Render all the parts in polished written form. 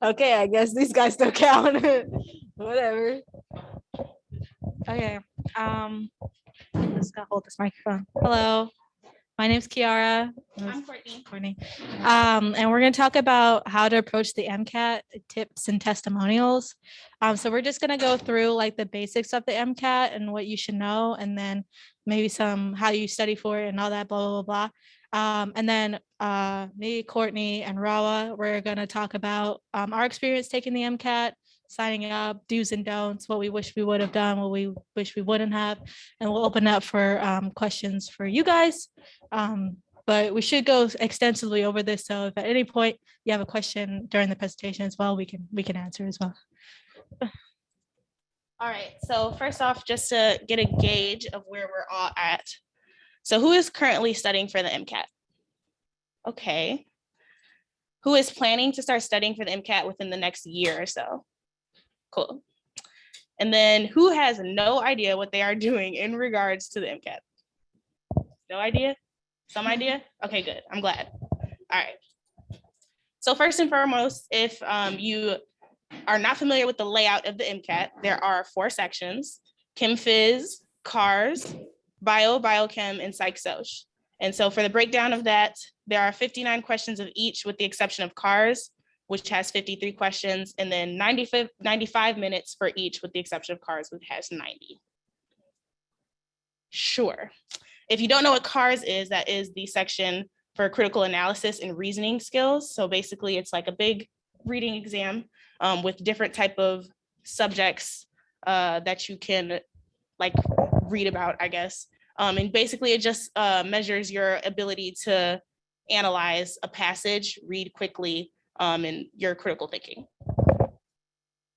Okay, I guess these guys don't count. Whatever. Okay. Just gotta hold this microphone. Hello. My name's Kiara. I'm Courtney. Courtney. And we're going to talk about how to approach the MCAT, tips and testimonials. So we're just going to go through like the basics of the MCAT and what you should know, and then maybe some how you study for it and all that, blah, blah, blah. And then me, Courtney, and Rawa, we're going to talk about our experience taking the MCAT, signing up, do's and don'ts, what we wish we would have done, what we wish we wouldn't have, and we'll open up for questions for you guys. But we should go extensively over this. So if at any point you have a question during the presentation as well, we can answer as well. All right. So first off, just to get a gauge of where we're all at. So who is currently studying for the MCAT? Okay. Who is planning to start studying for the MCAT within the next year or so? Cool. And then who has no idea what they are doing in regards to the MCAT? No idea? Some idea? Okay, good. I'm glad. All right. So first and foremost, if you are not familiar with the layout of the MCAT, there are 4 sections: Chem Phys, CARS, Bio, Biochem, and Psych Soc. And so for the breakdown of that, there are 59 questions of each with the exception of CARS, which has 53 questions, and then 95 minutes for each with the exception of CARS, which has 90. Sure. If you don't know what CARS is, that is the section for critical analysis and reasoning skills. So basically it's like a big reading exam with different type of subjects that you can like read about, I guess. And basically it just measures your ability to analyze a passage, read quickly, and your critical thinking.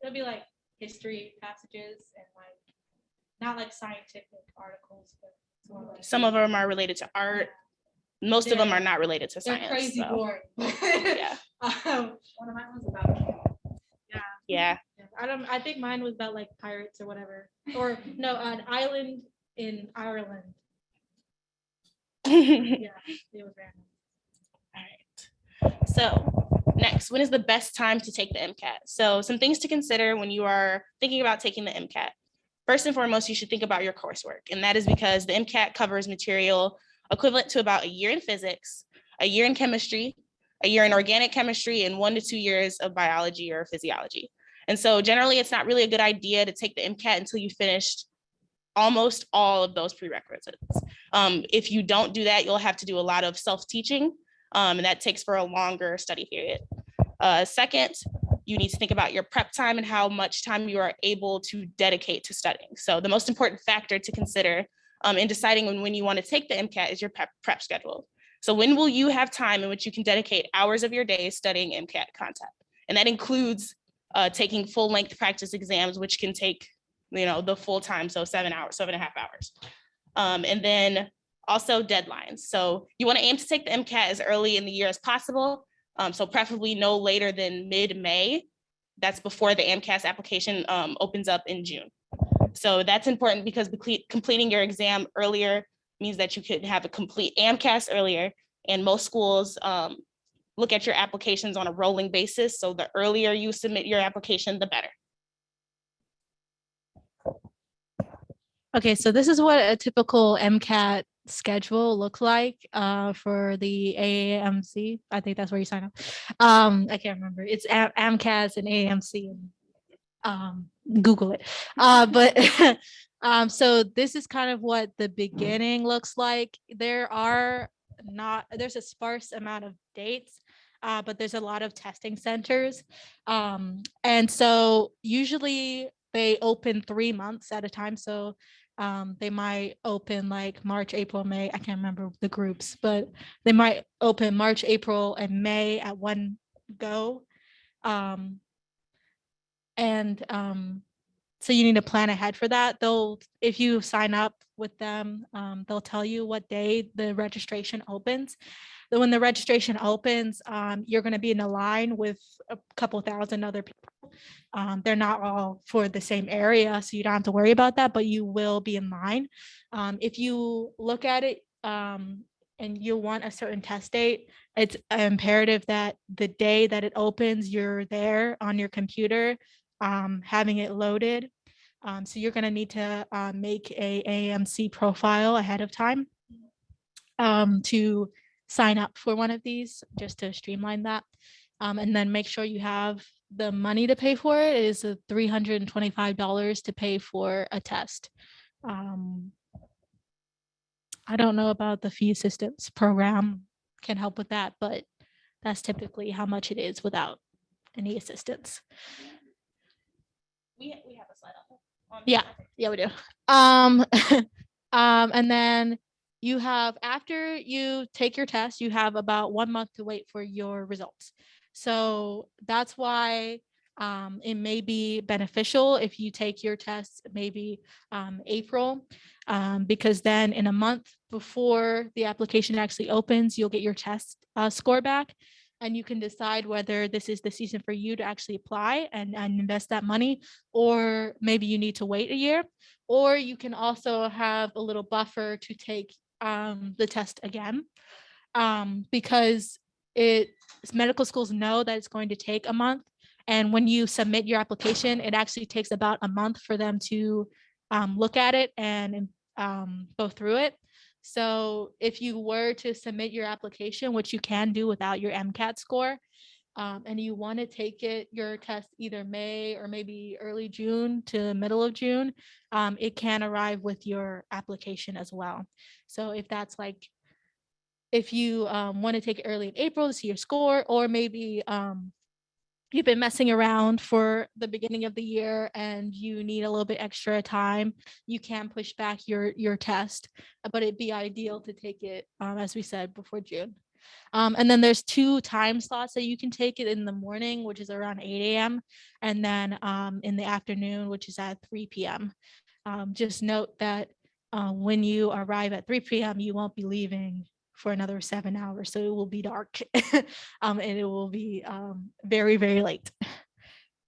It'll be like history passages and like not like scientific articles, but some of them are related to art. Most of them are not related to science. They're crazy boring. Yeah. One of mine was about Yeah. I think mine was about like pirates or whatever. Or no, an island in Ireland. Yeah, it was random. All right. So next, when is the best time to take the MCAT? So some things to consider when you are thinking about taking the MCAT. First and foremost, you should think about your coursework. And that is because the MCAT covers material equivalent to about a year in physics, a year in chemistry, a year in organic chemistry, and 1 to 2 years of biology or physiology. And so generally, it's not really a good idea to take the MCAT until you finished almost all of those prerequisites. If you don't do that, you'll have to do a lot of self-teaching, and that takes for a longer study period. Second, you need to think about your prep time and how much time you are able to dedicate to studying. So the most important factor to consider in deciding when you want to take the MCAT is your prep schedule. So when will you have time in which you can dedicate hours of your day studying MCAT content? And that includes taking full length practice exams, which can take, the full time, so 7 hours, 7.5 hours. And then also deadlines. So you want to aim to take the MCAT as early in the year as possible. So preferably no later than mid-May. That's before the AMCAS application opens up in June. So that's important because completing your exam earlier means that you could have a complete AMCAS earlier. And most schools look at your applications on a rolling basis. So the earlier you submit your application, the better. Okay, so this is what a typical MCAT schedule looks like for the AAMC. I think that's where you sign up. I can't remember. It's AMCAS and AAMC. Google it. But so this is kind of what the beginning looks like. There's a sparse amount of dates, but there's a lot of testing centers. And so usually they open 3 months at a time. So they might open like March, April, May. I can't remember the groups, but they might open March, April, and May at one go. So you need to plan ahead for that. If you sign up with them, they'll tell you what day the registration opens. Then when the registration opens, you're going to be in a line with a couple thousand other people. They're not all for the same area, so you don't have to worry about that, but you will be in line. If you look at it, and you want a certain test date, it's imperative that the day that it opens, you're there on your computer, having it loaded. So you're going to need to make a AMC profile ahead of time to sign up for one of these, just to streamline that. And then make sure you have the money to pay for it. It is $325 to pay for a test. I don't know about the fee assistance program can help with that, but that's typically how much it is without any assistance. We have a slide on Yeah, yeah, we do. And then you have, after you take your test, you have about 1 month to wait for your results. So that's why it may be beneficial if you take your test maybe April, because then in a month before the application actually opens, you'll get your test score back, and you can decide whether this is the season for you to actually apply and invest that money, or maybe you need to wait a year, or you can also have a little buffer to take the test again, because medical schools know that it's going to take a month. And when you submit your application, it actually takes about a month for them to look at it and go through it. So if you were to submit your application, which you can do without your MCAT score, and you want to take your test either May or maybe early June to middle of June, it can arrive with your application as well. So if that's like, if you want to take it early in April to see your score, or maybe you've been messing around for the beginning of the year and you need a little bit extra time, you can push back your test, but it'd be ideal to take it, as we said, before June. And then there's 2 time slots that you can take it: in the morning, which is around 8 a.m., and then in the afternoon, which is at 3 p.m. Just note that when you arrive at 3 p.m., you won't be leaving for another 7 hours. So it will be dark and it will be very, very late.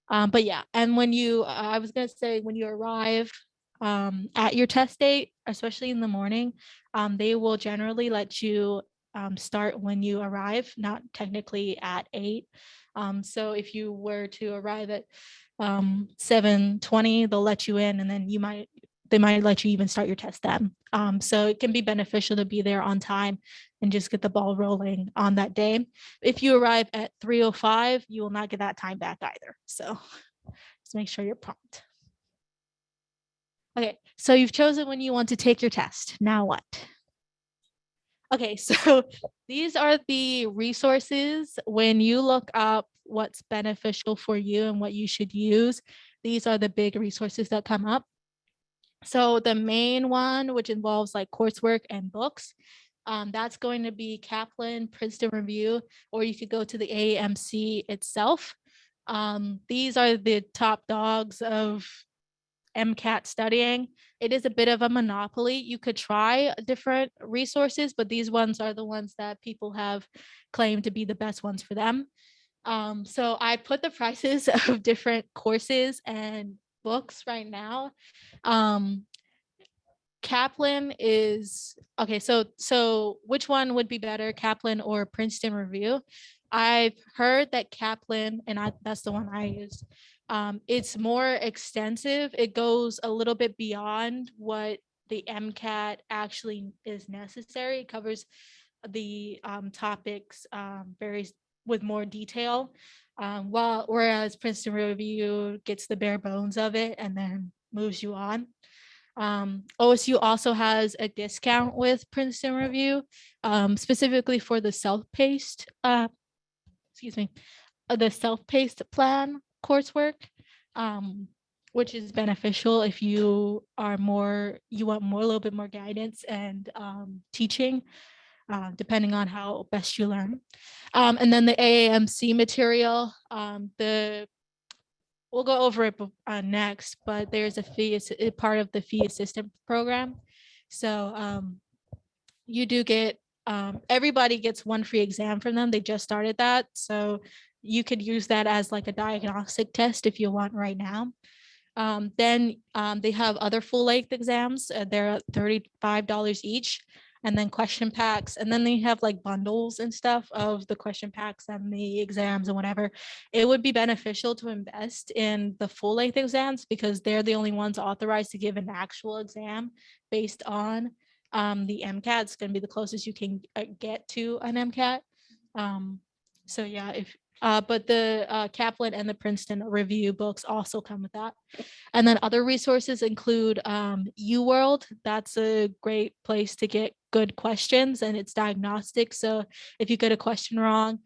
But yeah, and when you, I was going to say, when you arrive at your test date, especially in the morning, they will generally let you start when you arrive, not technically at 8. So if you were to arrive at 7:20, they'll let you in, and then they might let you even start your test then. So it can be beneficial to be there on time and just get the ball rolling on that day. If you arrive at 3:05, you will not get that time back either. So just make sure you're prompt. Okay, so you've chosen when you want to take your test. Now what? Okay, so these are the resources. When you look up what's beneficial for you and what you should use, these are the big resources that come up. So the main one, which involves like coursework and books, that's going to be Kaplan, Princeton Review, or you could go to the AAMC itself. These are the top dogs of MCAT studying. It is a bit of a monopoly. You could try different resources, but these ones are the ones that people have claimed to be the best ones for them. So I put the prices of different courses and books right now. Kaplan is okay. So which one would be better, Kaplan or Princeton Review? I've heard that Kaplan, and that's the one I use. It's more extensive. It goes a little bit beyond what the MCAT actually is necessary. It covers the topics very with more detail. Whereas Princeton Review gets the bare bones of it and then moves you on. OSU also has a discount with Princeton Review, specifically for the self-paced, the self-paced plan coursework, which is beneficial if you want a little bit more guidance and teaching, depending on how best you learn. And then the AAMC material, we'll go over it next, but there's a part of the fee assistance program. So you do get, everybody gets one free exam from them. They just started that. So you could use that as like a diagnostic test if you want right now. Then they have other full length exams. They're $35 each. and then question packs, and then they have like bundles and stuff of the question packs and the exams and whatever. It would be beneficial to invest in the full length exams because they're the only ones authorized to give an actual exam based on the MCAT. It's going to be the closest you can get to an MCAT. So yeah, if but the Kaplan and the Princeton review books also come with that. And then other resources include UWorld. That's a great place to get good questions, and it's diagnostic. So if you get a question wrong,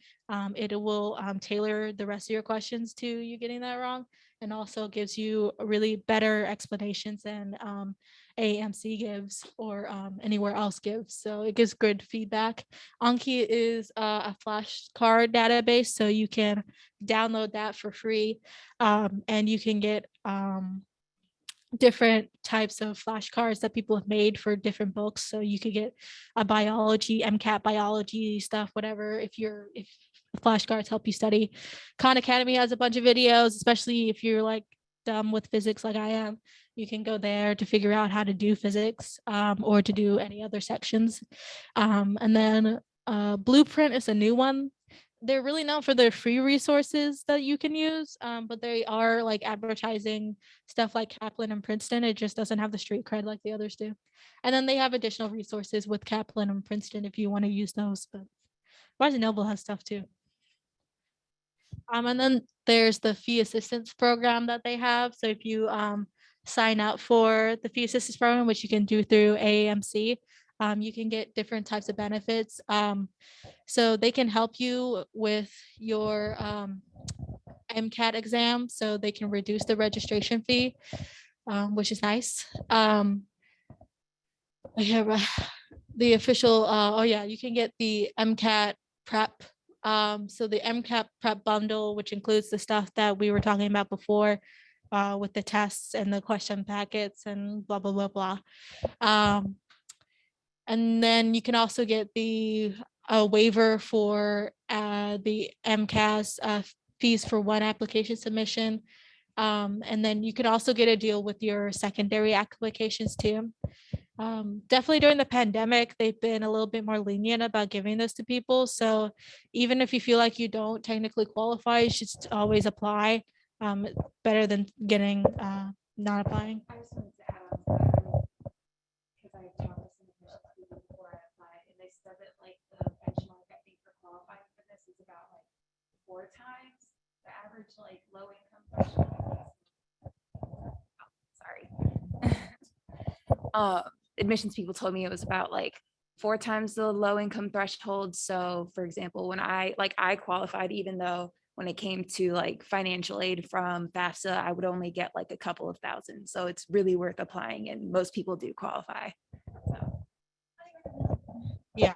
it will tailor the rest of your questions to you getting that wrong, and also gives you really better explanations than AMC gives or anywhere else gives. So it gives good feedback. Anki is a flashcard database, so you can download that for free, and you can get different types of flashcards that people have made for different books. So you could get a biology, MCAT biology stuff, whatever, if flashcards help you study. Khan Academy has a bunch of videos, especially if you're like dumb with physics like I am. You can go there to figure out how to do physics or to do any other sections. And then Blueprint is a new one. They're really known for their free resources that you can use, but they are like advertising stuff like Kaplan and Princeton. It just doesn't have the street cred like the others do. And then they have additional resources with Kaplan and Princeton if you want to use those. But Barnes and Noble has stuff too. And then there's the fee assistance program that they have. So if you sign up for the fee assistance program, which you can do through AAMC, you can get different types of benefits. So they can help you with your MCAT exam, so they can reduce the registration fee, which is nice. I have the official, oh yeah, you can get the MCAT prep. So the MCAT prep bundle, which includes the stuff that we were talking about before, with the tests and the question packets and blah, blah, blah, blah. And then you can also get the waiver for the MCAS fees for one application submission. And then you can also get a deal with your secondary applications too. Definitely during the pandemic, they've been a little bit more lenient about giving this to people. So even if you feel like you don't technically qualify, you should always apply. Better than getting not applying. I just wanted to add on to that because I talked to some admissions people before I applied, and they said that like the benchmark I think for qualifying for this is about like 4 times the average like low income threshold. Sorry. Admissions people told me it was about like 4 times the low income threshold. So for example, when I qualified, even though when it came to like financial aid from FAFSA, I would only get like a couple of thousand. So it's really worth applying, and most people do qualify. So. Yeah.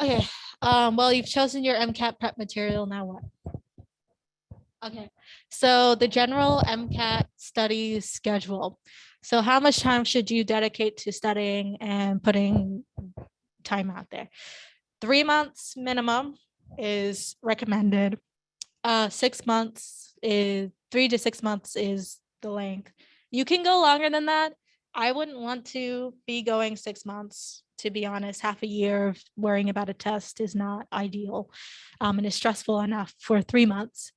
Okay. Well, you've chosen your MCAT prep material. Now what? Okay. So the general MCAT study schedule. So how much time should you dedicate to studying and putting time out there? 3 months minimum is recommended. 6 months is 3 to 6 months is the length. You can go longer than that. I wouldn't want to be going 6 months, to be honest. Half a year of worrying about a test is not ideal, and it's stressful enough for 3 months.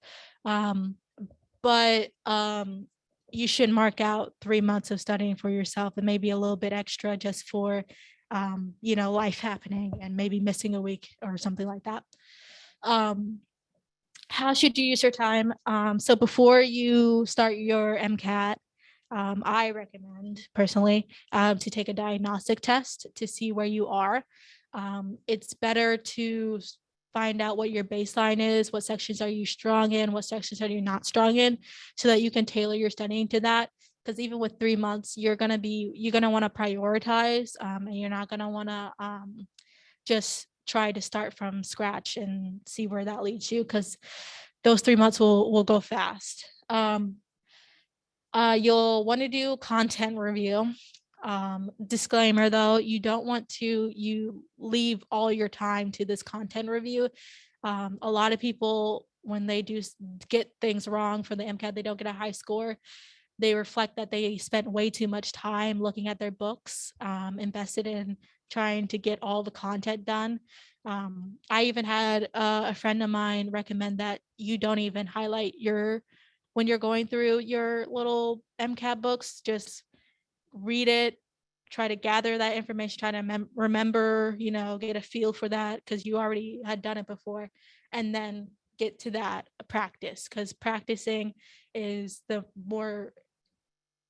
But you should mark out 3 months of studying for yourself and maybe a little bit extra just for life happening and maybe missing a week or something like that. How should you use your time? So before you start your MCAT, I recommend personally to take a diagnostic test to see where you are. It's better to find out what your baseline is, what sections are you strong in, what sections are you not strong in, so that you can tailor your studying to that. Because even with 3 months, you're gonna want to prioritize, and you're not gonna want to just try to start from scratch and see where that leads you, because those 3 months will go fast. You'll want to do content review. Disclaimer though, you don't want to leave all your time to this content review. A lot of people, when they do get things wrong for the MCAT, they don't get a high score. they reflect that they spent way too much time looking at their books, invested in trying to get all the content done. I even had a friend of mine recommend that you don't even highlight when you're going through your little MCAT books, just read it, try to gather that information, try to remember, get a feel for that because you already had done it before, and then get to that practice, because practicing is the more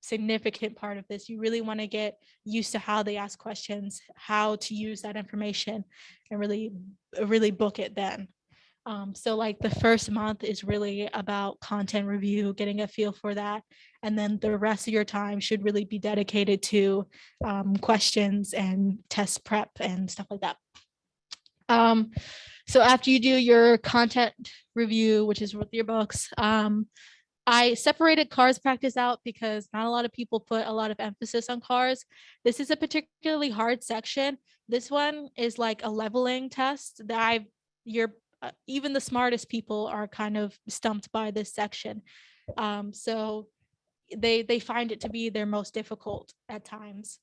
significant part of this. You really want to get used to how they ask questions, how to use that information, and really book it then. So like the first month is really about content review, getting a feel for that. And then the rest of your time should really be dedicated to questions and test prep and stuff like that. So after you do your content review, which is with your books, I separated cars practice out because not a lot of people put a lot of emphasis on cars. This is a particularly hard section. This one is like a leveling test that even the smartest people are kind of stumped by this section. So they find it to be their most difficult at times.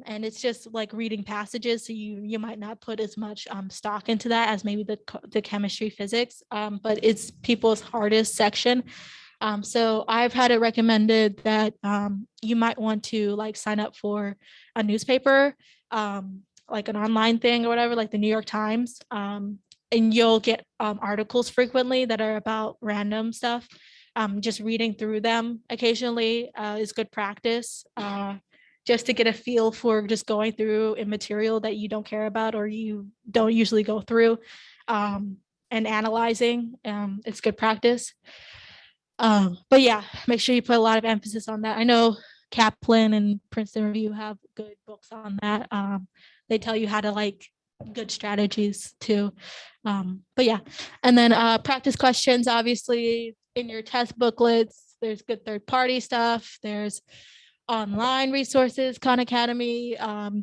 And it's just like reading passages, so you might not put as much stock into that as maybe the chemistry, physics, but it's people's hardest section. So I've had it recommended that you might want to like sign up for a newspaper, like an online thing or whatever, like the New York Times, and you'll get articles frequently that are about random stuff. Just reading through them occasionally is good practice. Just to get a feel for just going through a material that you don't care about or you don't usually go through, and analyzing. It's good practice. But yeah, make sure you put a lot of emphasis on that. I know Kaplan and Princeton Review have good books on that. They tell you how to like good strategies too. But yeah, and then practice questions, obviously in your test booklets, there's good third-party stuff. There's online resources, Khan Academy.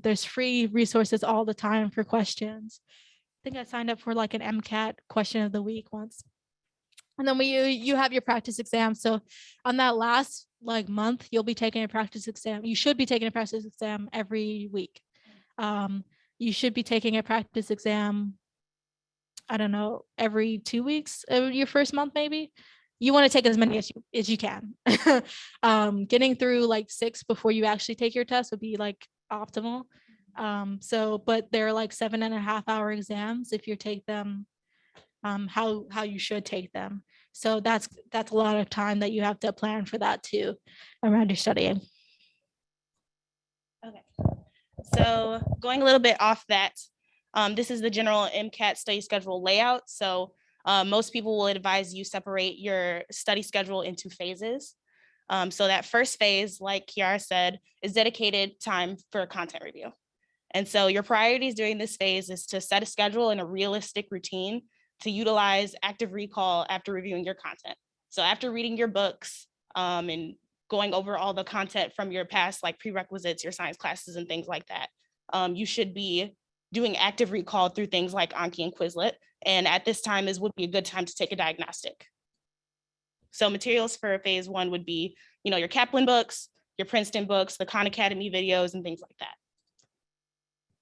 There's free resources all the time for questions. I think I signed up for like an MCAT question of the week once. And then when you have your practice exam, so on that last like month, you'll be taking a practice exam. You should be taking a practice exam every week. You should be taking a practice exam, I don't know, every 2 weeks of your first month, maybe. You want to take as many as you can. Getting through like 6 before you actually take your test would be like optimal. But they're like 7.5-hour exams if you take them how you should take them. So that's a lot of time that you have to plan for that too around your studying. Okay, so going a little bit off that, this is the general MCAT study schedule layout. So most people will advise you separate your study schedule into phases. So that first phase, like Kiara said, is dedicated time for content review. And so your priorities during this phase is to set a schedule and a realistic routine to utilize active recall after reviewing your content. So after reading your books and going over all the content from your past, like prerequisites, your science classes and things like that, you should be doing active recall through things like Anki and Quizlet. And at this time would be a good time to take a diagnostic. So materials for phase 1 would be, your Kaplan books, your Princeton books, the Khan Academy videos and things like that.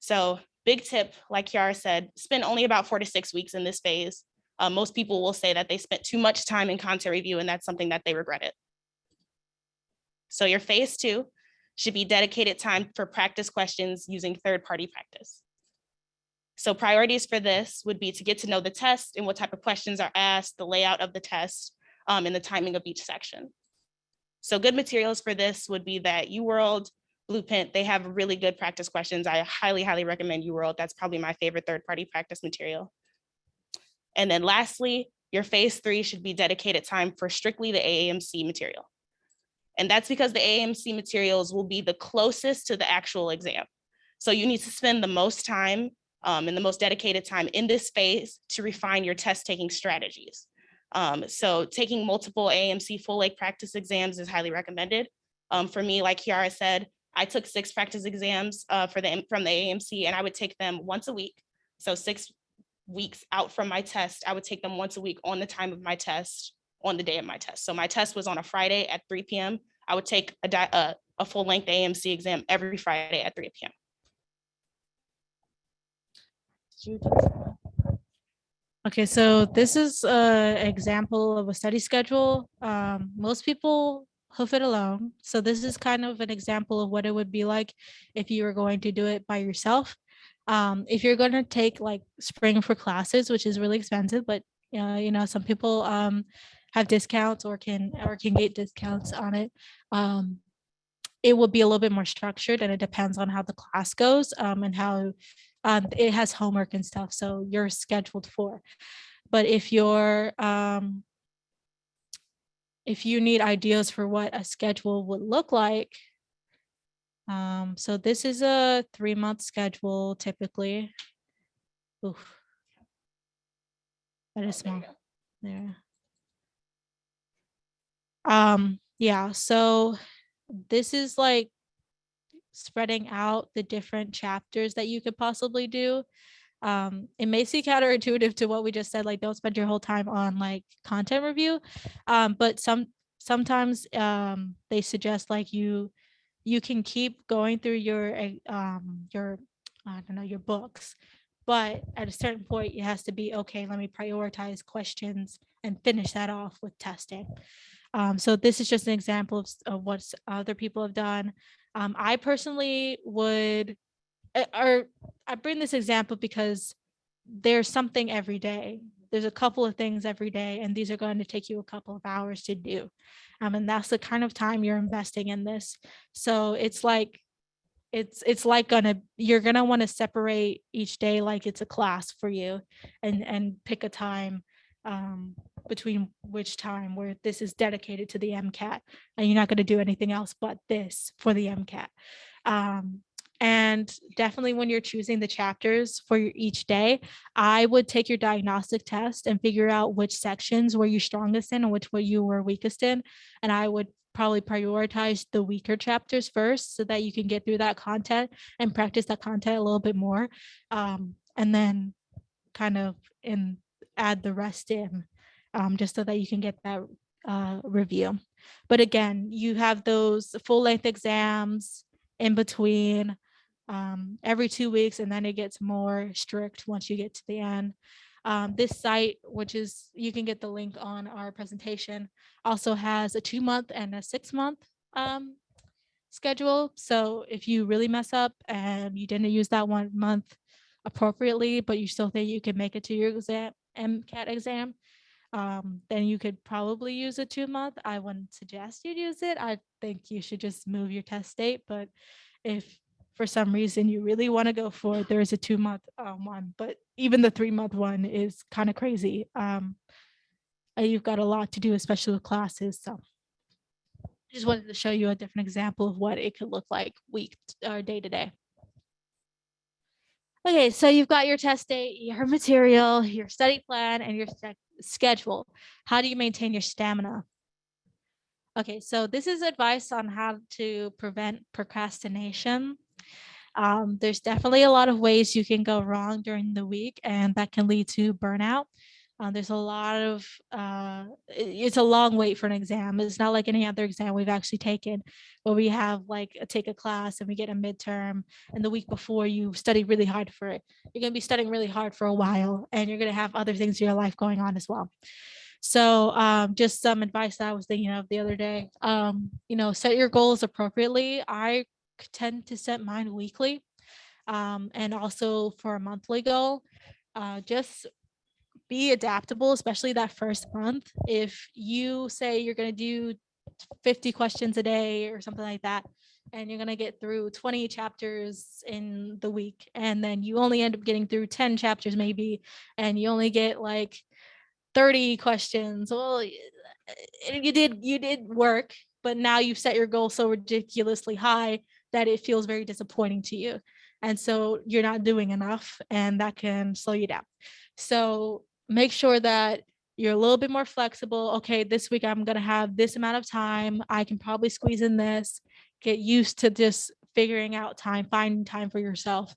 So big tip, like Kiara said, spend only about 4 to 6 weeks in this phase. Most people will say that they spent too much time in content review and that's something that they regretted. So your phase 2 should be dedicated time for practice questions using third-party practice. So priorities for this would be to get to know the test and what type of questions are asked, the layout of the test, and the timing of each section. So good materials for this would be that UWorld, Blueprint, they have really good practice questions. I highly, highly recommend UWorld. That's probably my favorite third-party practice material. And then lastly, your phase 3 should be dedicated time for strictly the AAMC material. And that's because the AAMC materials will be the closest to the actual exam. So you need to spend the most time and the most dedicated time in this phase to refine your test taking strategies. So taking multiple AAMC full length practice exams is highly recommended. For me, like Kiara said, I took 6 practice exams from the AAMC and I would take them once a week. So 6 weeks out from my test, I would take them once a week on the time of my test, on the day of my test. So my test was on a Friday at 3 p.m. I would take a full-length AMC exam every Friday at 3 p.m. Okay, so this is an example of a study schedule. Most people hoof it alone. So this is kind of an example of what it would be like if you were going to do it by yourself. If you're going to take like spring for classes, which is really expensive, but some people have discounts or can get discounts on it. It will be a little bit more structured, and it depends on how the class goes, and how it has homework and stuff. So you're scheduled for. But if you need ideas for what a schedule would look like, so this is a 3-month schedule typically. Oof. That is small. There. Yeah, so this is like spreading out the different chapters that you could possibly do. It may seem counterintuitive to what we just said, like don't spend your whole time on like content review, but sometimes they suggest like you can keep going through your I don't know, your books, but at a certain point it has to be okay, let me prioritize questions and finish that off with testing. So this is just an example of what other people have done. I personally would, or I bring this example because there's something every day. There's a couple of things every day, and these are going to take you a couple of hours to do. And that's the kind of time you're investing in this. So it's like you're gonna want to separate each day like it's a class for you, and pick a time between which time where this is dedicated to the MCAT, and you're not going to do anything else but this for the MCAT. And definitely when you're choosing the chapters for each day, I would take your diagnostic test and figure out which sections were you strongest in and which were you were weakest in. And I would probably prioritize the weaker chapters first so that you can get through that content and practice that content a little bit more. And then kind of add the rest in, just so that you can get that review. But again, you have those full length exams in between every 2 weeks, and then it gets more strict once you get to the end. This site, which is, you can get the link on our presentation, also has a 2-month and a 6-month schedule. So if you really mess up and you didn't use that 1 month appropriately, but you still think you can make it to your exam, MCAT exam, then you could probably use a 2-month. I wouldn't suggest you'd use it. I think you should just move your test date. But if for some reason you really want to go for it, there is a 2-month one, but even the 3-month one is kind of crazy. You've got a lot to do, especially with classes. So just wanted to show you a different example of what it could look like week or day to day. Okay, so you've got your test date, your material, your study plan, and your schedule. How do you maintain your stamina? Okay, so this is advice on how to prevent procrastination. There's definitely a lot of ways you can go wrong during the week, and that can lead to burnout. There's a lot of, it's a long wait for an exam. It's not like any other exam we've actually taken where we have like take a class and we get a midterm, and the week before you study really hard for it. You're going to be studying really hard for a while, and you're going to have other things in your life going on as well. So just some advice that I was thinking of the other day, set your goals appropriately. I tend to set mine weekly, and also for a monthly goal. Just be adaptable, especially that first month. If you say you're going to do 50 questions a day or something like that, and you're going to get through 20 chapters in the week, and then you only end up getting through 10 chapters maybe, and you only get like 30 questions, well, you did work, but now you've set your goal so ridiculously high that it feels very disappointing to you, and so you're not doing enough, and that can slow you down. So make sure that you're a little bit more flexible. Okay, this week I'm going to have this amount of time, I can probably squeeze in this. Get used to just figuring out time, finding time for yourself,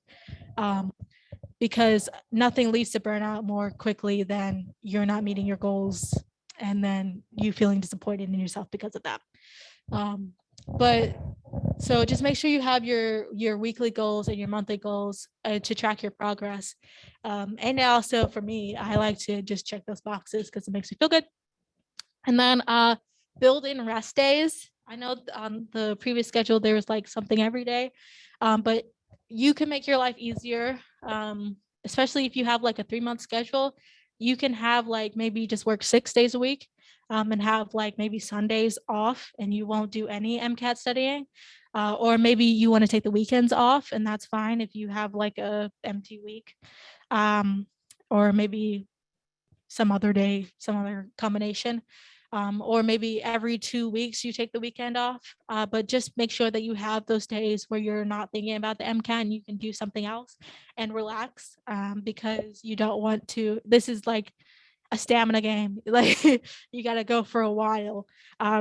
because nothing leads to burnout more quickly than you're not meeting your goals and then you feeling disappointed in yourself because of that. But so just make sure you have your weekly goals and your monthly goals to track your progress. And also for me, I like to just check those boxes because it makes me feel good. And then build in rest days. I know on the previous schedule there was like something every day, but you can make your life easier, especially if you have like a 3-month schedule. You can have like maybe just work 6 days a week, and have like maybe Sundays off, and you won't do any MCAT studying. Or maybe you want to take the weekends off, and that's fine if you have like a empty week, um, or maybe some other day, some other combination. Or maybe every 2 weeks you take the weekend off. But just make sure that you have those days where you're not thinking about the MCAT and you can do something else and relax, because you don't want to. This is like a stamina game. Like you got to go for a while.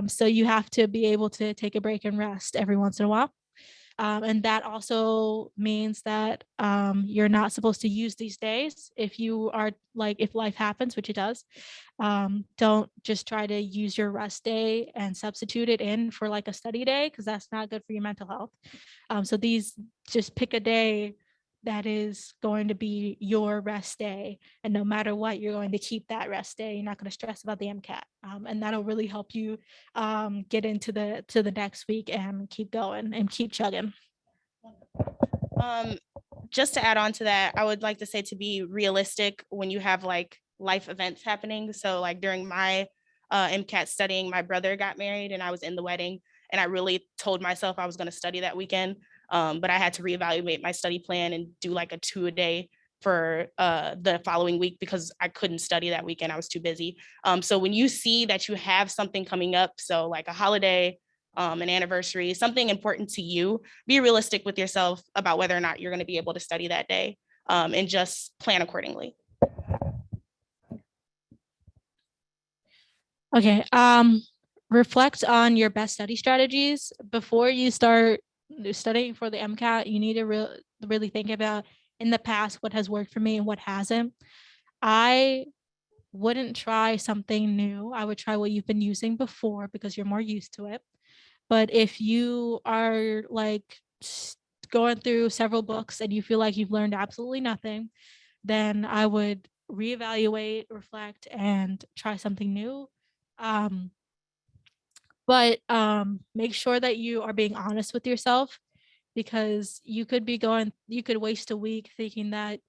So you have to be able to take a break and rest every once in a while. And that also means that you're not supposed to use these days if you are like, if life happens, which it does. Don't just try to use your rest day and substitute it in for like a study day, because that's not good for your mental health. So these, just pick a day that is going to be your rest day, and no matter what, you're going to keep that rest day. You're not going to stress about the MCAT, and that'll really help you get into the next week and keep going and keep chugging. Just to add on to that, I would like to say to be realistic when you have like life events happening. So like during my MCAT studying, my brother got married and I was in the wedding, and I really told myself I was going to study that weekend. But I had to reevaluate my study plan and do like a 2-a-day for the following week because I couldn't study that weekend. I was too busy. So when you see that you have something coming up, so like a holiday, an anniversary, something important to you, be realistic with yourself about whether or not you're going to be able to study that day, and just plan accordingly. Okay. Reflect on your best study strategies before you start studying for the MCAT. You need to really think about, in the past, what has worked for me and what hasn't. I wouldn't try something new. I would try what you've been using before because you're more used to it. But if you are like going through several books and you feel like you've learned absolutely nothing, then I would reevaluate, reflect, and try something new. Um, but make sure that you are being honest with yourself, because you could waste a week thinking that,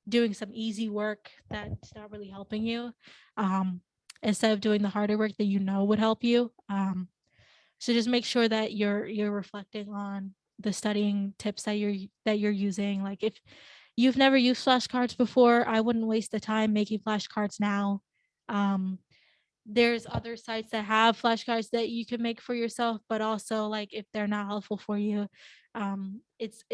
doing some easy work that's not really helping you, um, instead of doing the harder work that would help you. So just make sure that you're reflecting on the studying tips that you're using. Like, if you've never used flashcards before, I wouldn't waste the time making flashcards now. Um, there's other sites that have flashcards that you can make for yourself, but also, like, if they're not helpful for you, it's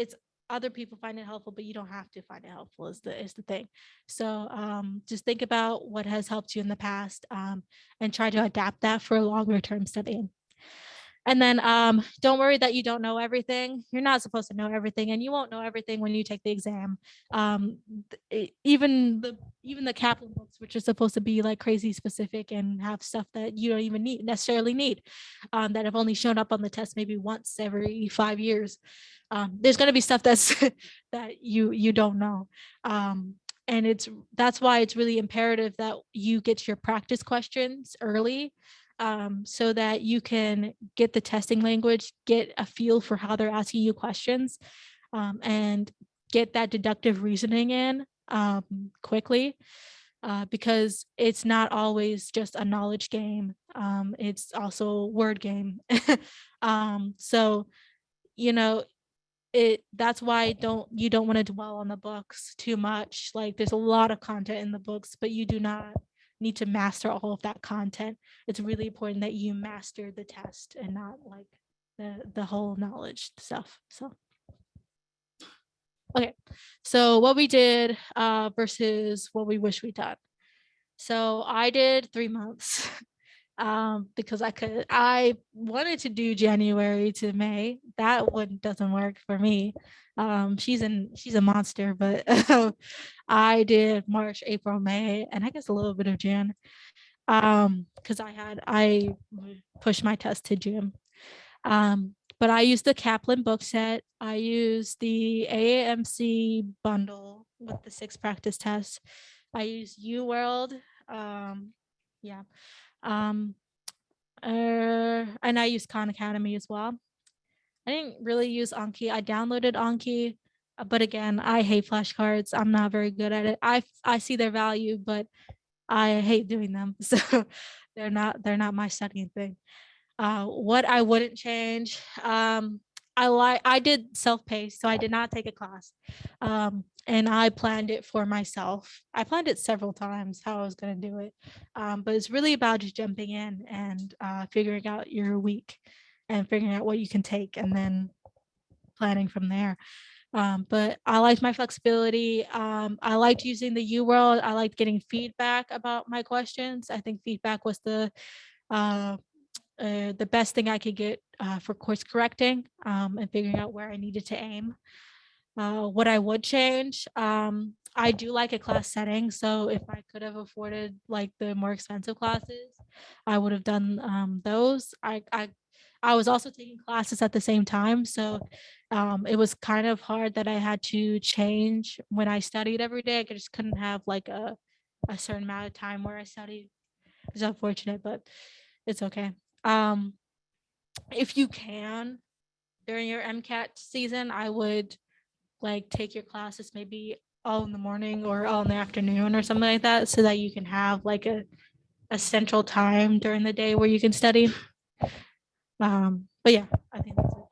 other people find it helpful, but you don't have to find it helpful, is the thing. So just think about what has helped you in the past, and try to adapt that for longer term studying. And then don't worry that you don't know everything. You're not supposed to know everything, and you won't know everything when you take the exam. Even the Kaplan books, which are supposed to be like crazy specific and have stuff that you don't even necessarily need, that have only shown up on the test maybe once every 5 years. There's going to be stuff that's that you don't know. And that's why it's really imperative that you get your practice questions early, so that you can get the testing language, get a feel for how they're asking you questions, and get that deductive reasoning in quickly, because it's not always just a knowledge game. It's also a word game. So, you know, that's why you don't want to dwell on the books too much. Like, there's a lot of content in the books, but you do not need to master all of that content. It's really important that you master the test and not like the whole knowledge stuff. So okay, so what we did versus what we wish we'd done. So I did 3 months. Because I wanted to do January to May. That one doesn't work for me. She's a monster, but I did March, April, May, and I guess a little bit of June. because I pushed my test to June. But I used the Kaplan book set. I used the AAMC bundle with the 6 practice tests. I used UWorld. Yeah. Um, and I used Khan Academy as well. I didn't really use Anki. I downloaded Anki, but again, I hate flashcards. I'm not very good at it. I see their value, but I hate doing them. So they're not my studying thing. What I wouldn't change, I did self-paced, so I did not take a class. And I planned it for myself. I planned it several times how I was going to do it. But it's really about just jumping in and figuring out your week and figuring out what you can take and then planning from there. But I liked my flexibility. I liked using the UWorld. I liked getting feedback about my questions. I think feedback was uh, the best thing I could get for course correcting and figuring out where I needed to aim. What I would change, I do like a class setting. So if I could have afforded like the more expensive classes, I would have done those. I was also taking classes at the same time. So it was kind of hard that I had to change when I studied every day. I just couldn't have like a certain amount of time where I studied. It's unfortunate, but it's okay. Um, if you can during your MCAT season, I would like take your classes maybe all in the morning or all in the afternoon or something like that so that you can have like a central time during the day where you can study. But yeah, I think that's it.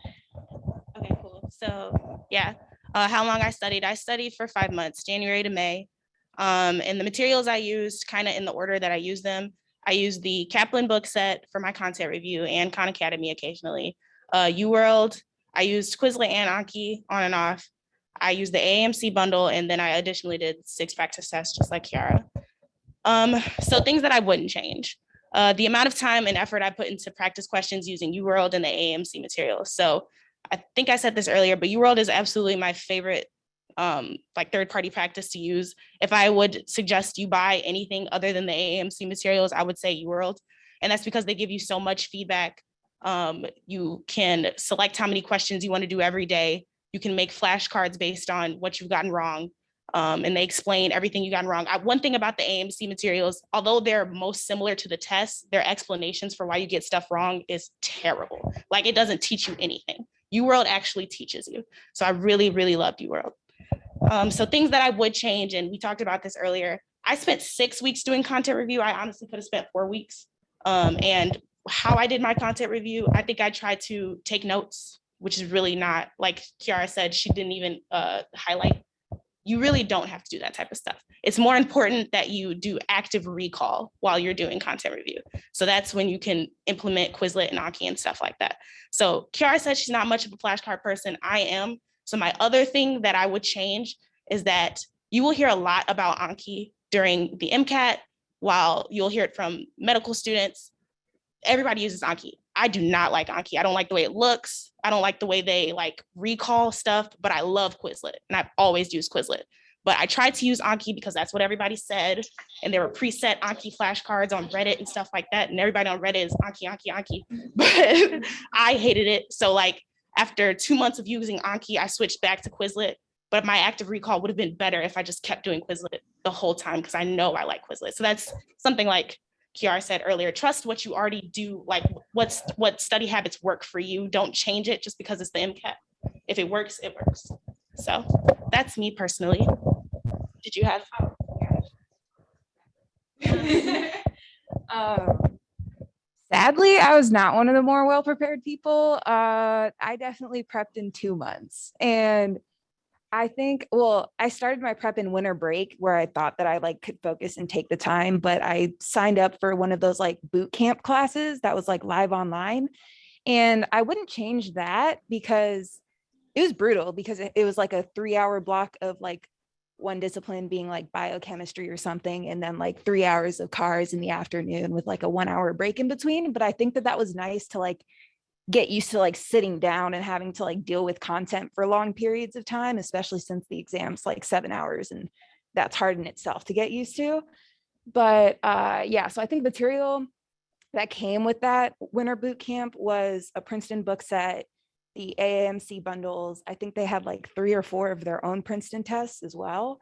Okay, cool. So yeah, how long I studied for 5 months, January to May. And the materials I used kind of in the order that I used them. I used the Kaplan book set for my content review and Khan Academy occasionally. UWorld, I used Quizlet and Anki on and off. I used the AAMC bundle, and then I additionally did 6 practice tests, just like Kiara. So things that I wouldn't change. The amount of time and effort I put into practice questions using UWorld and the AAMC materials. So I think I said this earlier, but UWorld is absolutely my favorite like third-party practice to use. If I would suggest you buy anything other than the AAMC materials, I would say UWorld. And that's because they give you so much feedback. You can select how many questions you want to do every day. You can make flashcards based on what you've gotten wrong. And they explain everything you got wrong. One thing about the AAMC materials, although they're most similar to the tests, their explanations for why you get stuff wrong is terrible. Like it doesn't teach you anything. UWorld actually teaches you. So I really, really loved UWorld. So things that I would change, and we talked about this earlier, I spent 6 weeks doing content review. I honestly could have spent 4 weeks. And how I did my content review, I think I tried to take notes, which is really not, like Kiara said, she didn't even highlight. You really don't have to do that type of stuff. It's more important that you do active recall while you're doing content review. So that's when you can implement Quizlet and Anki and stuff like that. So Kiara said she's not much of a flashcard person. I am. So my other thing that I would change is that you will hear a lot about Anki during the MCAT, while you'll hear it from medical students. Everybody uses Anki. I do not like Anki. I don't like the way it looks. I don't like the way they like recall stuff, but I love Quizlet and I've always used Quizlet. But I tried to use Anki because that's what everybody said. And there were preset Anki flashcards on Reddit and stuff like that. And everybody on Reddit is Anki, Anki, Anki. But I hated it. So like after 2 months of using Anki, I switched back to Quizlet. But my active recall would have been better if I just kept doing Quizlet the whole time because I know I like Quizlet. So that's something like Kiara said earlier, trust what you already do, like what study habits work for you. Don't change it just because it's the MCAT. If it works, it works. So that's me personally. Did you have? Sadly, I was not one of the more well-prepared people. I definitely prepped in 2 months. And I think, well, I started my prep in winter break where I thought that I like could focus and take the time, but I signed up for one of those like boot camp classes that was like live online. And I wouldn't change that because it was brutal because it was like a 3-hour block of like one discipline being like biochemistry or something, and then like 3 hours of cars in the afternoon with like a 1 hour break in between. But I think that that was nice to like get used to like sitting down and having to like deal with content for long periods of time, especially since the exam's like 7 hours and that's hard in itself to get used to. But yeah, so I think material that came with that winter boot camp was a Princeton book set, the AAMC bundles. I think they had like 3 or 4 of their own Princeton tests as well.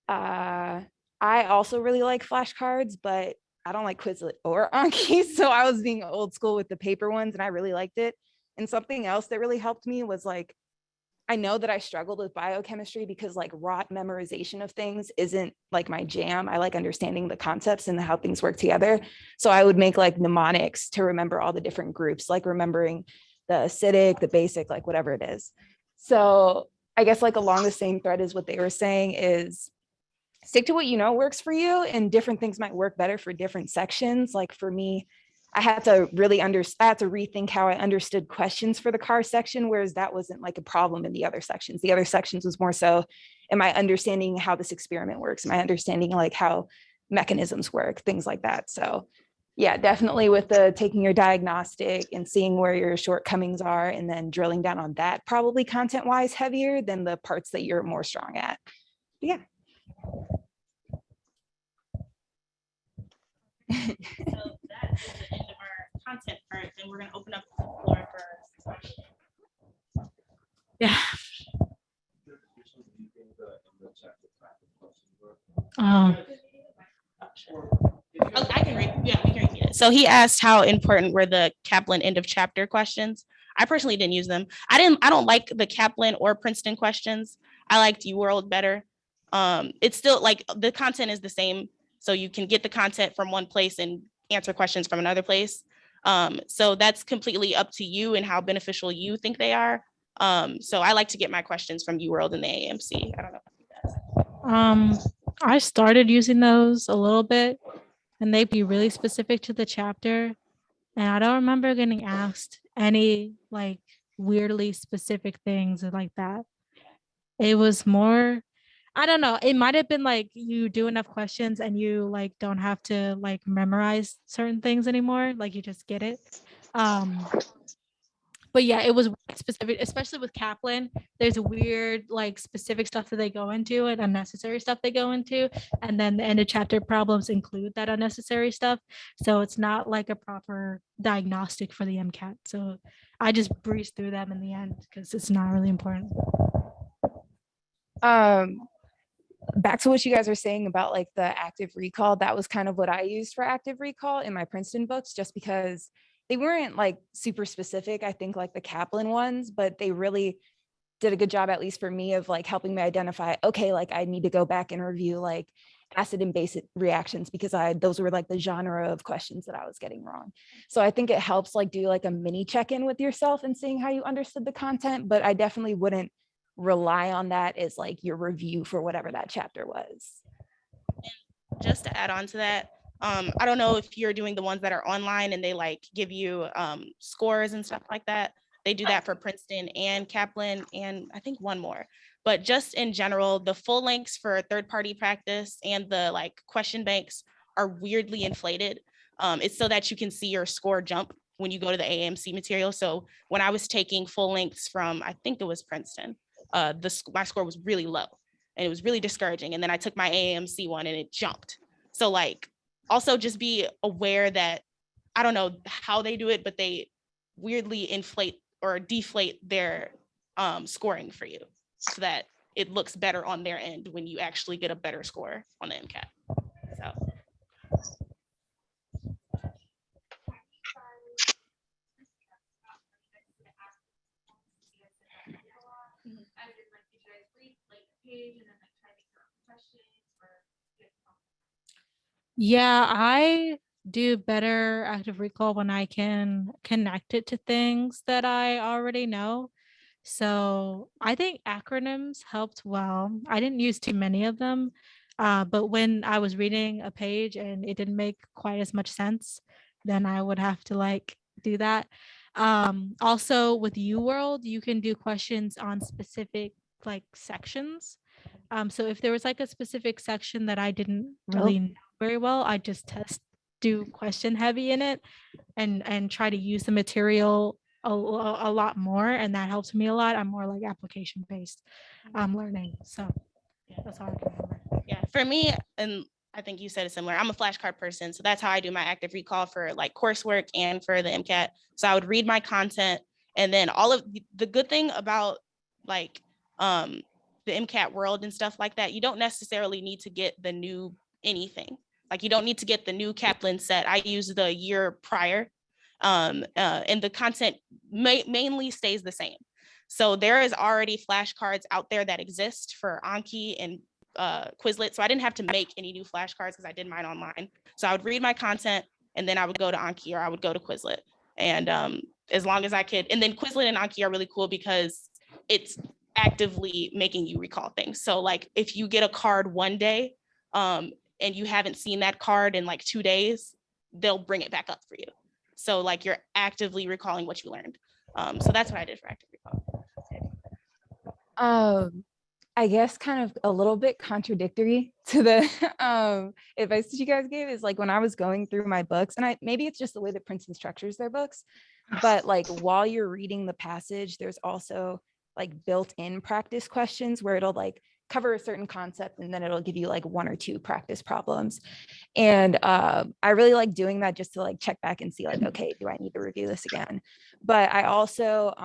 I also really like flashcards, but I don't like Quizlet or Anki. So I was being old school with the paper ones and I really liked it. And something else that really helped me was like, I know that I struggled with biochemistry because like rote memorization of things isn't like my jam. I like understanding the concepts and how things work together. So I would make like mnemonics to remember all the different groups, like remembering the acidic, the basic, like whatever it is. So I guess like along the same thread as what they were saying is stick to what you know works for you, and different things might work better for different sections. Like for me, I had to really I had to rethink how I understood questions for the car section, whereas that wasn't like a problem in the other sections. The other sections was more so, am I understanding how this experiment works? Am I understanding like how mechanisms work, things like that. So yeah, definitely with the taking your diagnostic and seeing where your shortcomings are and then drilling down on that, probably content wise heavier than the parts that you're more strong at. But yeah. So that is the end of our content part, and we're going to open up the floor for questions. Yeah. Um, Oh, I can read. Yeah, we can repeat it. So he asked how important were the Kaplan end of chapter questions. I personally didn't use them. I don't like the Kaplan or Princeton questions. I liked UWorld better. It's still like the content is the same, so you can get the content from one place and answer questions from another place. So that's completely up to you and how beneficial you think they are. So I like to get my questions from UWorld and the AMC. I don't know. I started using those a little bit, and they'd be really specific to the chapter. And I don't remember getting asked any like weirdly specific things like that. It was more, I don't know, it might have been like you do enough questions and you like don't have to like memorize certain things anymore. Like you just get it. Um, but yeah, it was specific, especially with Kaplan. There's a weird, like specific stuff that they go into and unnecessary stuff they go into. And then the end of chapter problems include that unnecessary stuff. So it's not like a proper diagnostic for the MCAT. So I just breezed through them in the end because it's not really important. Back to what you guys were saying about like the active recall, that was kind of what I used for active recall in my Princeton books, just because they weren't like super specific, I think, like the Kaplan ones, but they really did a good job, at least for me, of like helping me identify, okay, like I need to go back and review like acid and base reactions, because those were like the genre of questions that I was getting wrong. So I think it helps like do like a mini check-in with yourself and seeing how you understood the content, but I definitely wouldn't rely on that as like your review for whatever that chapter was. And just to add on to that, I don't know if you're doing the ones that are online and they like give you scores and stuff like that. They do that for Princeton and Kaplan and I think one more. But just in general, the full lengths for third party practice and the like question banks are weirdly inflated. It's so that you can see your score jump when you go to the AMC material. So when I was taking full lengths from, I think it was Princeton, my score was really low and it was really discouraging. And then I took my AMC one and it jumped. So like, also just be aware that I don't know how they do it, but they weirdly inflate or deflate their scoring for you so that it looks better on their end when you actually get a better score on the MCAT. So. Yeah, I do better active recall when I can connect it to things that I already know. So I think acronyms helped well. I didn't use too many of them, but when I was reading a page and it didn't make quite as much sense, then I would have to like do that. Also with UWorld, you can do questions on specific like sections. So if there was like a specific section that I didn't really know very well, I just do question heavy in it and try to use the material a lot more, and that helps me a lot. I'm more like application based learning, so that's all I can remember. Yeah, for me, and I think you said it similar. I'm a flashcard person, so that's how I do my active recall for like coursework and for the MCAT. So I would read my content, and then all of the good thing about like the MCAT world and stuff like that, you don't necessarily need to get the new anything. Like you don't need to get the new Kaplan set. I use the year prior, and the content mainly stays the same. So there is already flashcards out there that exist for Anki and Quizlet. So I didn't have to make any new flashcards because I did mine online. So I would read my content and then I would go to Anki or I would go to Quizlet. And as long as I could, and then Quizlet and Anki are really cool because it's actively making you recall things. So like if you get a card one day and you haven't seen that card in like 2 days, they'll bring it back up for you. So like you're actively recalling what you learned. So that's what I did for active recall. I guess kind of a little bit contradictory to the advice that you guys gave is like when I was going through my books, and maybe it's just the way that Princeton structures their books, but like while you're reading the passage, there's also like built-in practice questions where it'll like cover a certain concept and then it'll give you like 1 or 2 practice problems. And I really like doing that just to like check back and see like, okay, do I need to review this again? But I also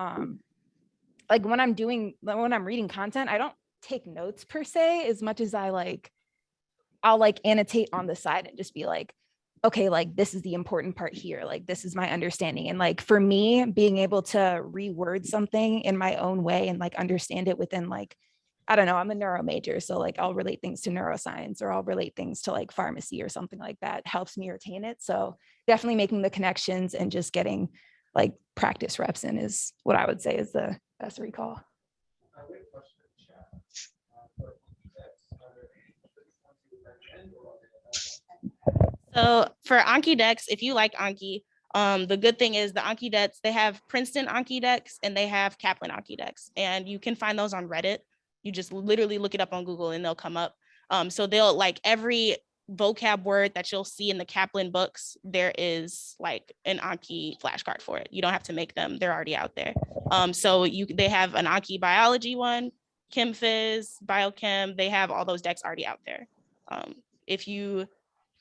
like when I'm reading content, I don't take notes per se as much as I'll like annotate on the side and just be like, okay, like this is the important part here. Like this is my understanding. And like for me, being able to reword something in my own way and like understand it within like, I don't know, I'm a neuro major. So like I'll relate things to neuroscience or I'll relate things to like pharmacy or something like that helps me retain it. So definitely making the connections and just getting like practice reps in is what I would say is the best recall. So for Anki decks, if you like Anki, the good thing is the Anki decks, they have Princeton Anki decks and they have Kaplan Anki decks, and you can find those on Reddit. You just literally look it up on Google and they'll come up. So they'll like every vocab word that you'll see in the Kaplan books, there is like an Anki flashcard for it. You don't have to make them; they're already out there. So they have an Anki biology one, Chem Phys, Biochem. They have all those decks already out there. If you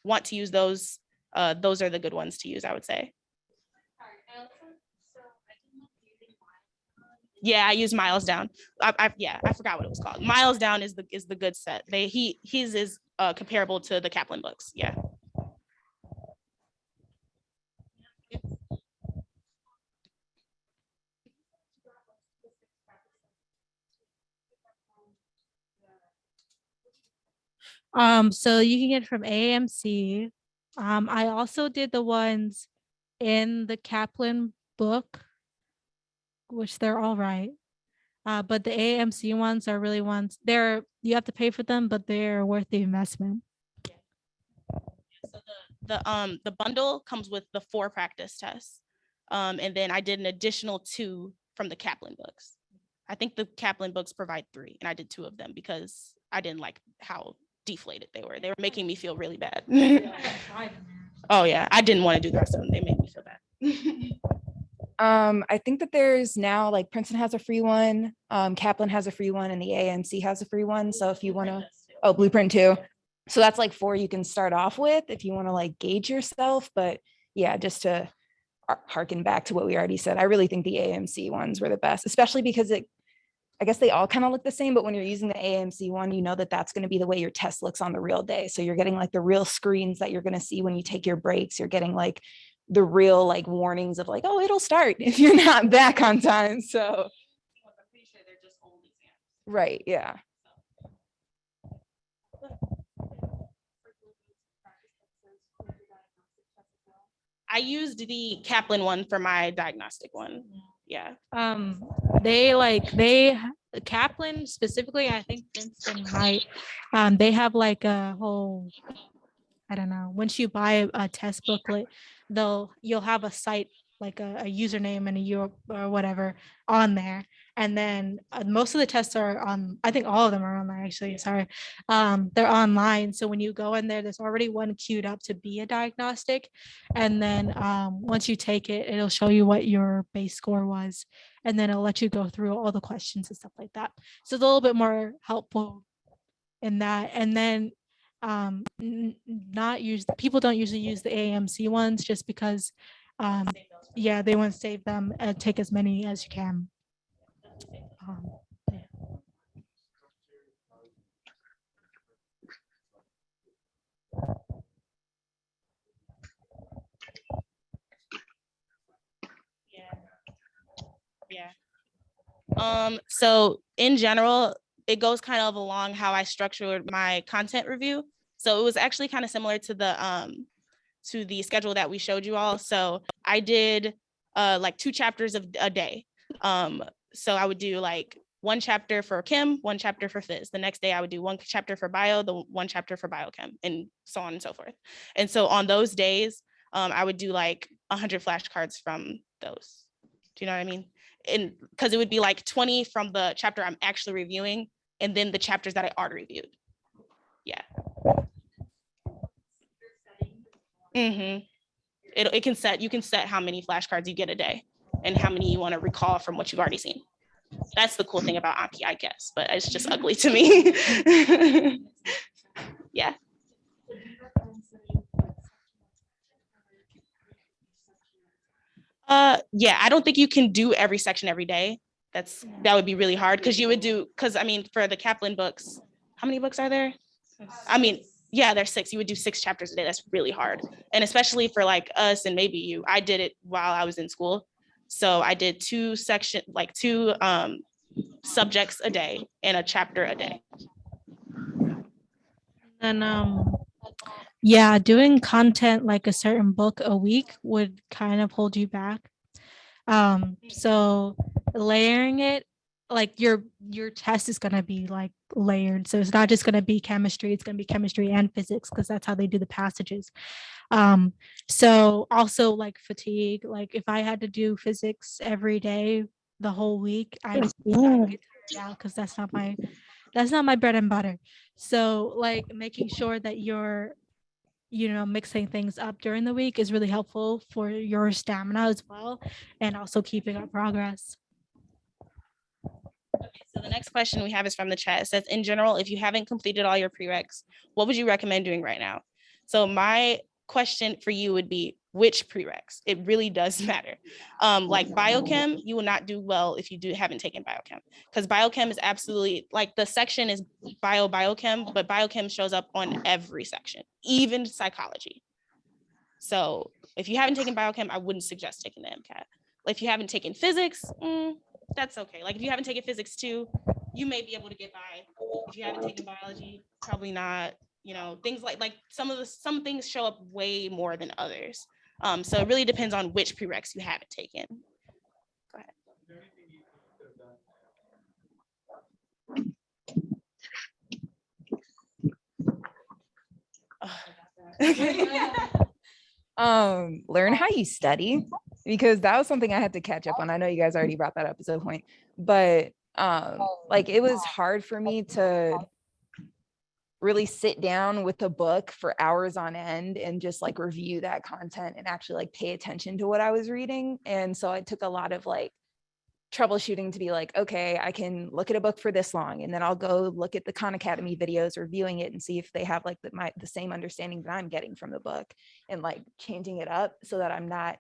want to use those are the good ones to use, I would say. Yeah, I use Miles Down. I forgot what it was called. Miles Down is the good set. His is comparable to the Kaplan books. Yeah. So you can get from AMC. I also did the ones in the Kaplan book, which they're all right. But the AMC ones are really ones you have to pay for them, but they're worth the investment. So the bundle comes with the 4 practice tests. And then I did an additional 2 from the Kaplan books. I think the Kaplan books provide 3, and I did 2 of them because I didn't like how deflated they were. They were making me feel really bad. Oh yeah, I didn't want to do the rest of them. They made me feel bad. I think that there's now like Princeton has a free one, Kaplan has a free one, and the AMC has a free one. So if you want to, Blueprint too. So that's like 4 you can start off with if you want to like gauge yourself. But yeah, just to harken back to what we already said, I really think the AMC ones were the best, especially because I guess they all kind of look the same, but when you're using the AMC one, you know that that's going to be the way your test looks on the real day. So you're getting like the real screens that you're going to see when you take your breaks. You're getting like the real like warnings of like, oh, it'll start if you're not back on time. So I'm pretty sure they're just old exams. Right, yeah. I used the Kaplan one for my diagnostic one. Yeah. Kaplan specifically, I think Princeton might, they have like a whole, I don't know, once you buy a test booklet, you'll have a site like a username and a URL or whatever on there. And then most of the tests are on, I think all of them are online actually, sorry. They're online. So when you go in there, there's already one queued up to be a diagnostic. And then once you take it, it'll show you what your base score was. And then it'll let you go through all the questions and stuff like that. So it's a little bit more helpful in that. And then not use, people don't usually use the AMC ones just because yeah, they want to save them and take as many as you can. Um, yeah. So in general, it goes kind of along how I structured my content review. So it was actually kind of similar to the schedule that we showed you all. So I did like 2 chapters of a day. So I would do like 1 chapter for chem, 1 chapter for phys. The next day I would do 1 chapter for bio, the 1 chapter for biochem, and so on and so forth. And so on those days, I would do like 100 flashcards from those. Do you know what I mean? And because it would be like 20 from the chapter I'm actually reviewing, and then the chapters that I already reviewed. Yeah. It can set, you can set how many flashcards you get a day and how many you want to recall from what you've already seen. That's the cool thing about Anki, I guess, but it's just ugly to me. Yeah. Yeah, I don't think you can do every section every day. That would be really hard because you would do, because I mean, for the Kaplan books, how many books are there? I mean, yeah, there's 6. You would do 6 chapters a day. That's really hard. And especially for like us and maybe you, I did it while I was in school. So I did 2 subjects a day and a chapter a day. And yeah, doing content like a certain book a week would kind of hold you back. So layering it, like your test is going to be like layered, so it's not just going to be chemistry, it's going to be chemistry and physics because that's how they do the passages. So also like fatigue, like if I had to do physics every day the whole week, I would get tired out because that's not my bread and butter. So like making sure that you're mixing things up during the week is really helpful for your stamina as well, and also keeping up progress. Okay, so the next question we have is from the chat. It says, in general, if you haven't completed all your prereqs, what would you recommend doing right now? So my question for you would be, which prereqs? It really does matter. Like biochem, you will not do well if you haven't taken biochem, because biochem is absolutely, like, the section is biochem, but biochem shows up on every section, even psychology. So if you haven't taken biochem, I wouldn't suggest taking the MCAT. If you haven't taken physics, that's okay. Like if you haven't taken physics too, you may be able to get by. If you haven't taken biology, probably not. Things like some things show up way more than others. So it really depends on which prereqs you haven't taken. Go ahead. Learn how you study, because that was something I had to catch up on. I know you guys already brought that up at some point, but like it was hard for me to really sit down with a book for hours on end and just like review that content and actually like pay attention to what I was reading. And so it took a lot of like troubleshooting to be like, okay, I can look at a book for this long, and then I'll go look at the Khan Academy videos, reviewing it, and see if they have like the same understanding that I'm getting from the book, and like changing it up so that I'm not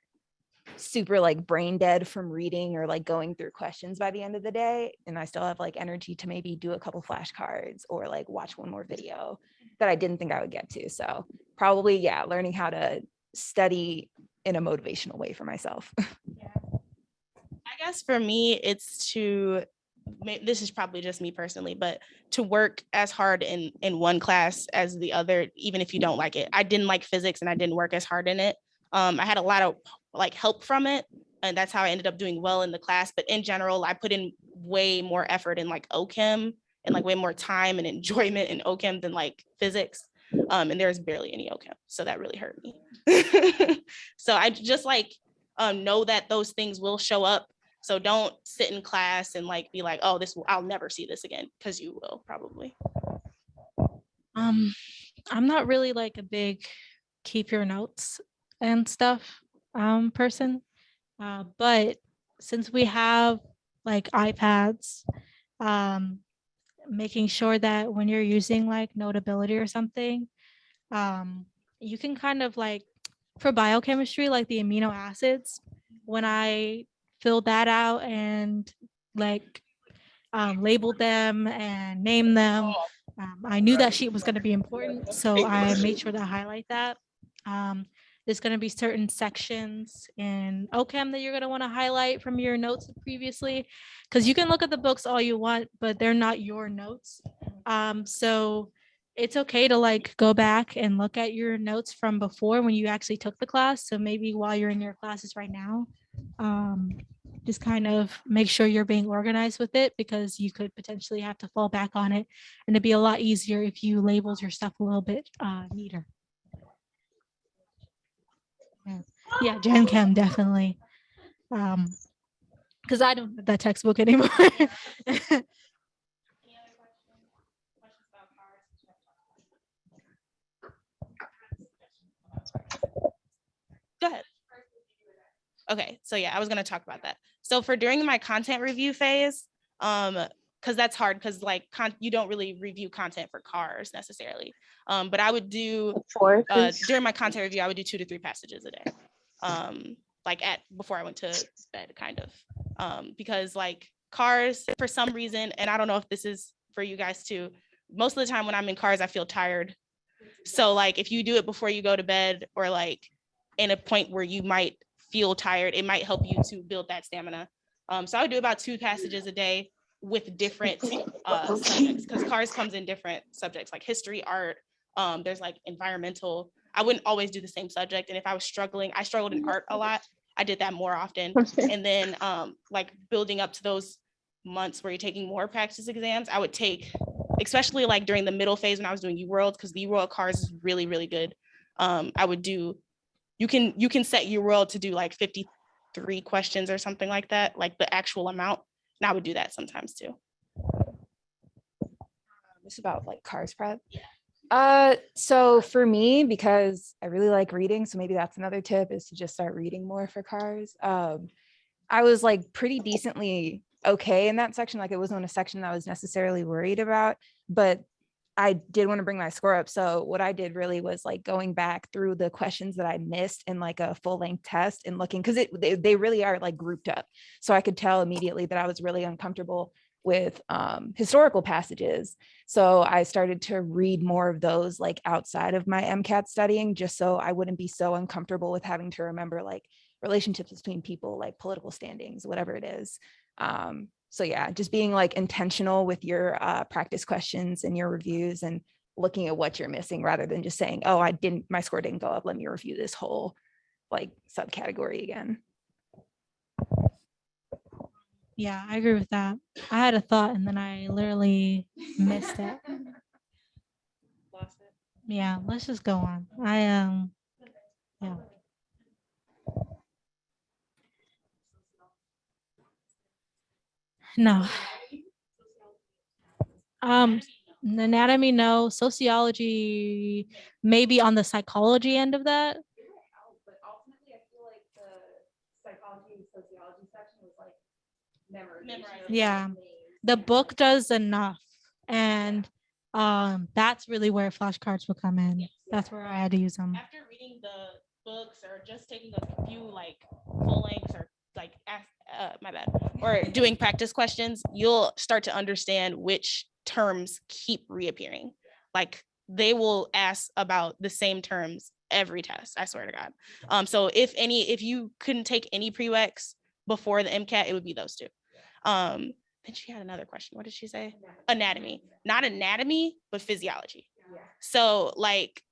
super like brain dead from reading or like going through questions by the end of the day, and I still have like energy to maybe do a couple flashcards or like watch one more video that I didn't think I would get to. So probably, yeah, learning how to study in a motivational way for myself. I guess for me, it's this is probably just me personally, but to work as hard in one class as the other, even if you don't like it. I didn't like physics and I didn't work as hard in it. I had a lot of like help from it, and that's how I ended up doing well in the class. But in general, I put in way more effort in like OChem and like way more time and enjoyment in OChem than like physics. And there's barely any OChem, so that really hurt me. So I just like know that those things will show up. So don't sit in class and like be like, oh, I'll never see this again, because you will probably. I'm not really like a big keep your notes and stuff person, but since we have like iPads, making sure that when you're using like Notability or something, You can kind of like, for biochemistry, like the amino acids, when I filled that out and like labeled them and named them, I knew that sheet was going to be important, so I made sure to highlight that. There's going to be certain sections in OChem that you're going to want to highlight from your notes previously, because you can look at the books all you want, but they're not your notes. So it's okay to like go back and look at your notes from before when you actually took the class. So maybe while you're in your classes right now, just kind of make sure you're being organized with it, because you could potentially have to fall back on it, and it'd be a lot easier if you labeled your stuff a little bit neater. Yeah, Gen Chem definitely, because I don't have that textbook anymore. Go ahead. Okay, so yeah, I was gonna talk about that. So for during my content review phase, because that's hard, because like you don't really review content for cars necessarily. But I would do during my content review, I would do 2 to 3 passages a day. Like before I went to bed, kind of. Because like cars, for some reason, and I don't know if this is for you guys too, most of the time when I'm in cars, I feel tired. So like if you do it before you go to bed, or like in a point where you might feel tired, it might help you to build that stamina. So I would do about 2 passages a day with different subjects, because cars comes in different subjects like history, art, there's like environmental. I wouldn't always do the same subject, and if I was struggling, I struggled in art a lot, I did that more often. And then like building up to those months where you're taking more practice exams, I would take, especially like during the middle phase when I was doing UWorld, because the UWorld cars is really, really good. I would do, you can set UWorld to do like 53 questions or something like that, like the actual amount. And I would do that sometimes too. This is about like cars prep. So for me, because I really like reading, so maybe that's another tip, is to just start reading more for cars. I was like pretty decently okay in that section. Like it wasn't a section that I was necessarily worried about, but I did want to bring my score up. So what I did really was like going back through the questions that I missed in like a full length test and looking, because they really are like grouped up. So I could tell immediately that I was really uncomfortable with historical passages. So I started to read more of those like outside of my MCAT studying, just so I wouldn't be so uncomfortable with having to remember like relationships between people, like political standings, whatever it is. So yeah, just being like intentional with your practice questions and your reviews, and looking at what you're missing, rather than just saying, oh, my score didn't go up, let me review this whole like subcategory again. Yeah, I agree with that. I had a thought and then I literally missed it. Lost it. Yeah, let's just go on. Yeah. No. Anatomy, no. Sociology, maybe on the psychology end of that. But ultimately, I feel like the psychology and sociology section was like memorization. Yeah, the book does enough, and that's really where flashcards will come in. That's where I had to use them. After reading the books, or just taking a few like full lengths, or like my bad, or doing practice questions, you'll start to understand which terms keep reappearing. Like they will ask about the same terms every test, I swear to God. So if you couldn't take any prereqs before the MCAT, it would be those 2. Then she had another question. What did she say? Anatomy. Not anatomy, but physiology. So like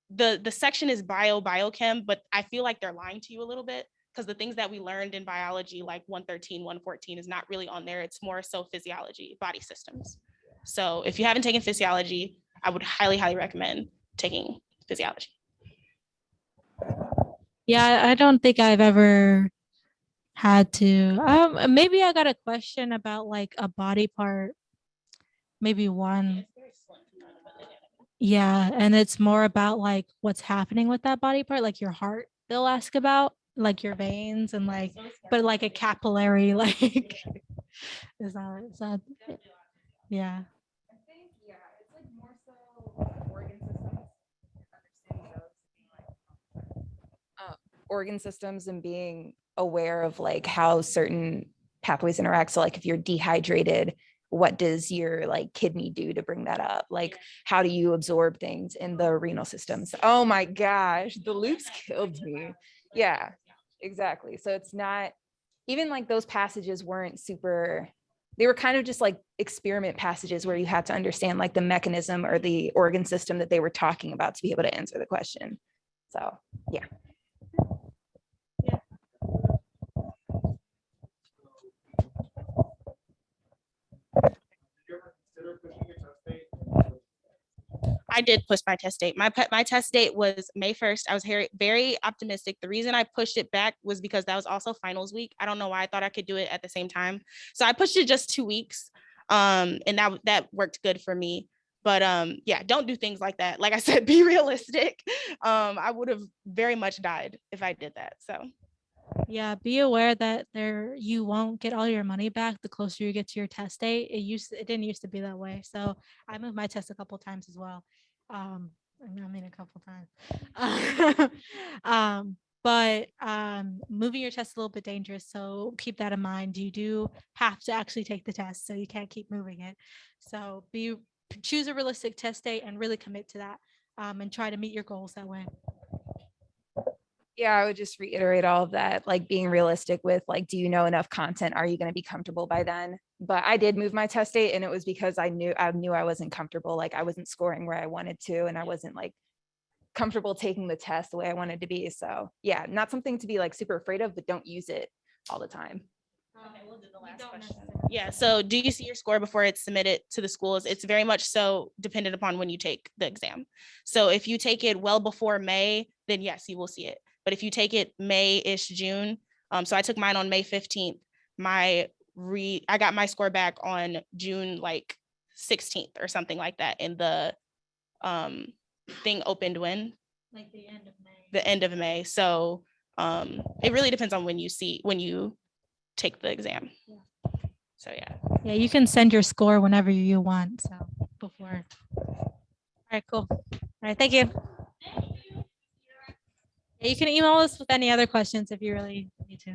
the section is biochem, but I feel like they're lying to you a little bit, because the things that we learned in biology, like 113, 114, is not really on there. It's more so physiology, body systems. So if you haven't taken physiology, I would highly, highly recommend taking physiology. Yeah, I don't think I've ever had to. Maybe I got a question about like a body part, maybe one. Yeah, and it's more about like what's happening with that body part, like your heart. They'll ask about like your veins and like, but like a capillary, like is that yeah. I think, yeah, it's like more so organ systems. organ systems and being aware of like how certain pathways interact. So like if you're dehydrated, what does your like kidney do to bring that up? Like how do you absorb things in the renal systems? Oh my gosh, the loops killed me. Yeah, exactly. So it's not even like those passages weren't super, they were kind of just like experiment passages where you had to understand like the mechanism or the organ system that they were talking about to be able to answer the question. So yeah. I did push my test date. My test date was May 1st. I was very optimistic. The reason I pushed it back was because that was also finals week. I don't know why I thought I could do it at the same time. So I pushed it just 2 weeks. And that worked good for me. But yeah, don't do things like that. Like I said, be realistic. I would have very much died if I did that. So Yeah, be aware that you won't get all your money back the closer you get to your test date. It didn't used to be that way. So I moved my test a couple times as well. I mean a couple times. But moving your test is a little bit dangerous. So keep that in mind. You do have to actually take the test, so you can't keep moving it. So choose a realistic test date and really commit to that. And try to meet your goals that way. Yeah, I would just reiterate all of that, like being realistic with like, do you know enough content? Are you going to be comfortable by then? But I did move my test date and it was because I knew I wasn't comfortable. Like I wasn't scoring where I wanted to, and I wasn't like comfortable taking the test the way I wanted to be. So yeah, not something to be like super afraid of, but don't use it all the time. Okay, we'll do the last question. Yeah. So do you see your score before it's submitted to the schools? It's very much so dependent upon when you take the exam. So if you take it well before May, then yes, you will see it. But if you take it May-ish, June, so I took mine on May 15th. I got my score back on June like 16th or something like that. And the thing opened when? Like the end of May. The end of May. So it really depends on when you take the exam. Yeah. So yeah. Yeah, you can send your score whenever you want. So before. All right, cool. All right, thank you. Yeah, you can email us with any other questions if you really need to.